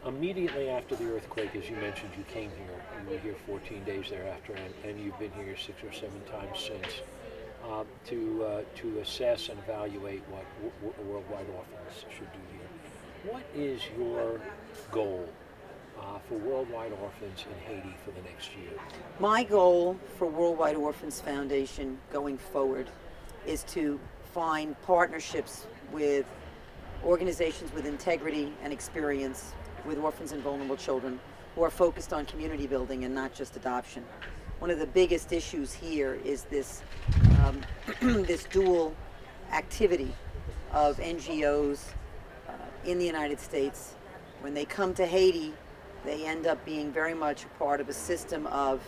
Immediately after the earthquake, as you mentioned, you came here. You were here 14 days thereafter, and you've been here 6 or 7 times since to assess and evaluate what Worldwide Orphans should do here. What is your goal for Worldwide Orphans in Haiti for the next year? My goal for Worldwide Orphans Foundation going forward is to find partnerships with organizations with integrity and experience with orphans and vulnerable children who are focused on community building and not just adoption. One of the biggest issues here is this this dual activity of NGOs in the United States. When they come to Haiti, they end up being very much a part of a system of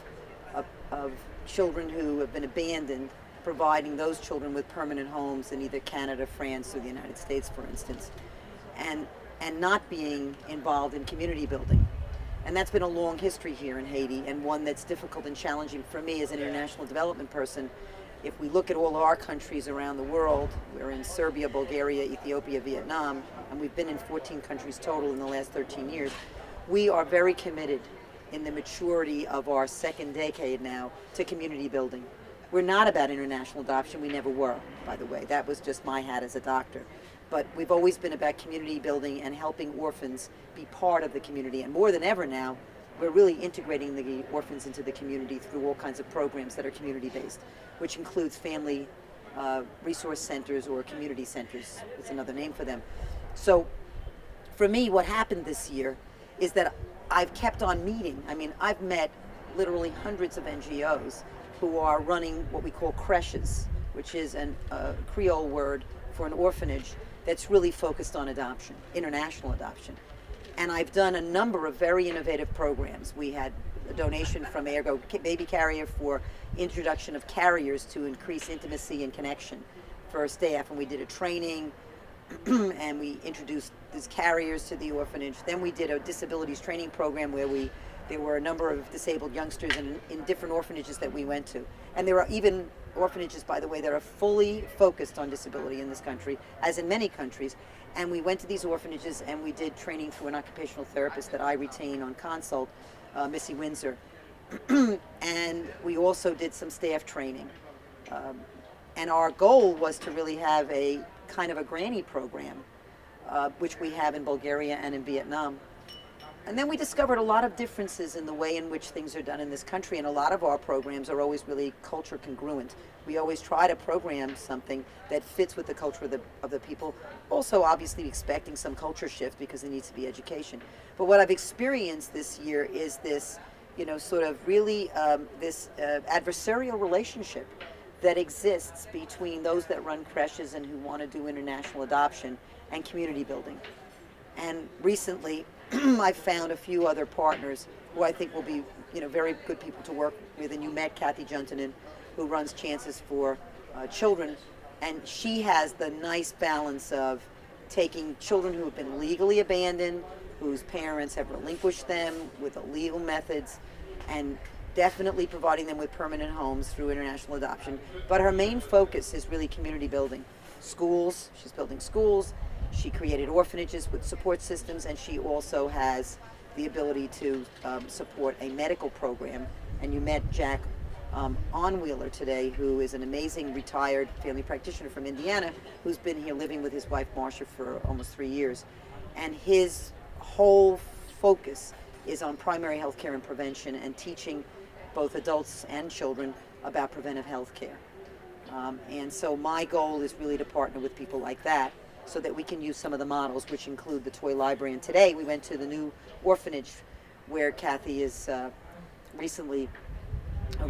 children who have been abandoned, providing those children with permanent homes in either Canada, France, or the United States, for instance, and not being involved in community building. And that's been a long history here in Haiti, and one that's difficult and challenging for me as an international development person. If we look at all our countries around the world, we're in Serbia, Bulgaria, Ethiopia, Vietnam, and we've been in 14 countries total in the last 13 years. We are very committed in the maturity of our second decade now to community building. We're not about international adoption. We never were, by the way. That was just my hat as a doctor. But we've always been about community building and helping orphans be part of the community. And more than ever now, we're really integrating the orphans into the community through all kinds of programs that are community-based, which includes family resource centers, or community centers. It's another name for them. So for me, what happened this year is that I've kept on meeting. I mean, I've met literally hundreds of NGOs who are running what we call creches, which is a Creole word for an orphanage that's really focused on adoption, international adoption. And I've done a number of very innovative programs. We had a donation from Ergo Baby Carrier for introduction of carriers to increase intimacy and connection for staff, and we did a training and we introduced these carriers to the orphanage. Then we did a disabilities training program where there were a number of disabled youngsters in different orphanages that we went to. And there are even orphanages, by the way, that are fully focused on disability in this country, as in many countries. And we went to these orphanages and we did training through an occupational therapist that I retain on consult, Missy Windsor. And we also did some staff training. And our goal was to really have a kind of a granny program, which we have in Bulgaria and in Vietnam. And then we discovered a lot of differences in the way in which things are done in this country, and a lot of our programs are always really culture congruent. We always try to program something that fits with the culture of the people, also obviously expecting some culture shift because there needs to be education. But what I've experienced this year is this, sort of really this adversarial relationship that exists between those that run creches and who want to do international adoption and community building. And recently, I've found a few other partners who I think will be, very good people to work with. And you met Kathy Juntanen, who runs Chances for Children, and she has the nice balance of taking children who have been legally abandoned, whose parents have relinquished them with illegal methods, and definitely providing them with permanent homes through international adoption. But her main focus is really community building. Schools, she's building schools. She created orphanages with support systems, and she also has the ability to support a medical program. And you met Jack Onwheeler today, who is an amazing retired family practitioner from Indiana, who's been here living with his wife Marsha for almost 3 years. And his whole focus is on primary health care and prevention, and teaching both adults and children about preventive health care. And so my goal is really to partner with people like that, so that we can use some of the models, which include the toy library. And today we went to the new orphanage where Kathy is recently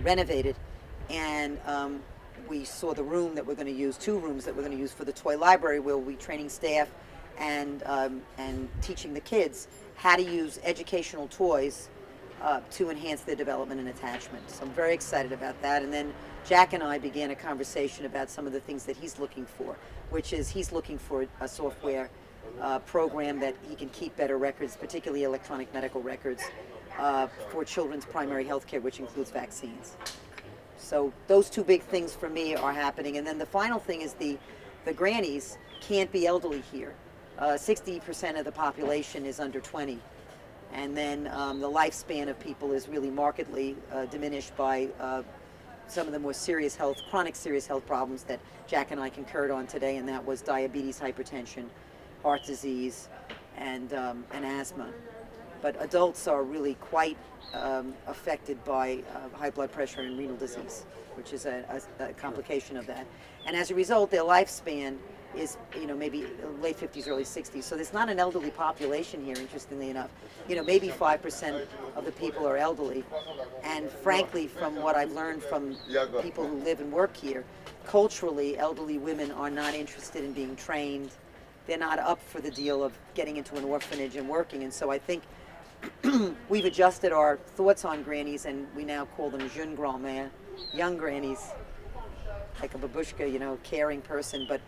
renovated, and we saw the room that we're going to use, 2 rooms that we're going to use for the toy library, where we'll be training staff and teaching the kids how to use educational toys to enhance their development and attachment. So I'm very excited about that. And then Jack and I began a conversation about some of the things that he's looking for, which is he's looking for a software program that he can keep better records, particularly electronic medical records, for children's primary health care, which includes vaccines. So those 2 big things for me are happening. And then the final thing is the grannies can't be elderly here. 60% of the population is under 20. And then the lifespan of people is really markedly diminished by some of the more serious health, chronic serious health problems that Jack and I concurred on today, and that was diabetes, hypertension, heart disease, and asthma. But adults are really quite affected by high blood pressure and renal disease, which is a complication of that. And as a result, their lifespan is, maybe late 50s, early 60s. So there's not an elderly population here, interestingly enough. Maybe 5% of the people are elderly. And frankly, from what I've learned from people who live and work here, culturally, elderly women are not interested in being trained. They're not up for the deal of getting into an orphanage and working. And so I think we've adjusted our thoughts on grannies, and we now call them jeune grand-mère, young grannies, like a babushka, caring person. But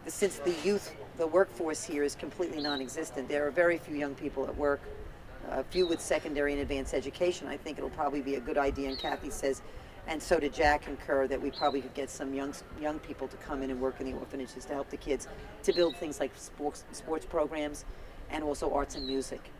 since the workforce here is completely non-existent, there are very few young people at work, few with secondary and advanced education. I think it'll probably be a good idea, and Kathy says, and so did Jack concur, that we probably could get some young people to come in and work in the orphanages to help the kids to build things like sports programs and also arts and music.